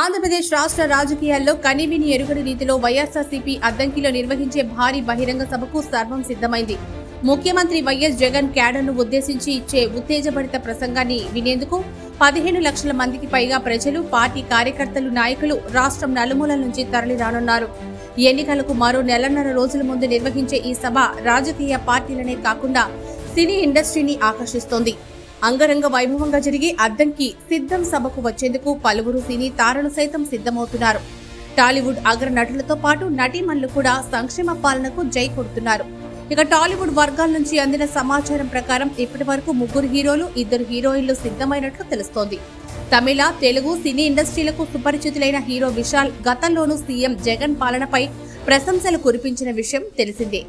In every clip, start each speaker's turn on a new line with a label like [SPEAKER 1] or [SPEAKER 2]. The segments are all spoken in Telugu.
[SPEAKER 1] ఆంధ్రప్రదేశ్ రాష్ట్ర రాజకీయాల్లో కనీవిని ఎరుగని రీతిలో వైఎస్ఆర్సీపీ అద్దంకిలో నిర్వహించే భారీ బహిరంగ సభకు సర్వం సిద్ధమైంది. ముఖ్యమంత్రి వైఎస్ జగన్ క్యాడర్ను ఉద్దేశించి ఇచ్చే ఉత్తేజభరిత ప్రసంగాన్ని వినేందుకు 15 లక్షల మందికి పైగా ప్రజలు, పార్టీ కార్యకర్తలు, నాయకులు రాష్ట్రం నలుమూలల నుంచి తరలిరానున్నారు. ఎన్నికలకు మరో నెలన్నర రోజుల ముందు నిర్వహించే ఈ సభ రాజకీయ పార్టీలనే కాకుండా సినీ ఇండస్ట్రీని ఆకర్షిస్తోంది. అంగరంగ వైభవంగా జరిగే అద్దంకి సిద్ధం సభకు వచ్చేందుకు పలువురు సినీ తారలు సైతం సిద్ధమవుతున్నారు. టాలీవుడ్ అగ్ర నటులతో పాటు నటీమణులు కూడా సంక్షేమ పాలనకు జై కొడుతున్నారు. ఇక టాలీవుడ్ వర్గాల నుంచి అందిన సమాచారం ప్రకారం ఇప్పటి వరకు 3 హీరోలు, 2 హీరోయిన్లు సిద్ధమైనట్లు తెలుస్తోంది. తమిళ, తెలుగు సినీ ఇండస్ట్రీలకు సుపరిచితులైన హీరో విశాల్ గతంలోనూ సీఎం జగన్ పాలనపై ప్రశంసలు కురిపించిన విషయం తెలిసిందే.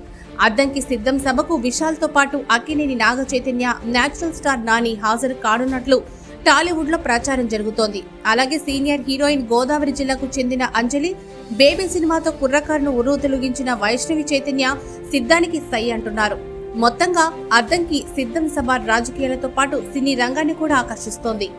[SPEAKER 1] అద్దంకి సిద్ధం సభకు విశాల్ తో పాటు అక్కినేని నాగ చైతన్య, నేచురల్ స్టార్ నాని హాజరు కానున్నట్లు టాలీవుడ్ లో ప్రచారం జరుగుతోంది. అలాగే సీనియర్ హీరోయిన్ గోదావరి జిల్లాకు చెందిన అంజలి, బేబీ సినిమాతో కుర్రకారును ఉర్రూతలుగించిన వైష్ణవి చైతన్య సిద్ధానికి సై అంటున్నారు. మొత్తంగా అద్దంకి సిద్ధం సభ రాజకీయాలతో పాటు సినీ రంగాన్ని కూడా ఆకర్షిస్తోంది.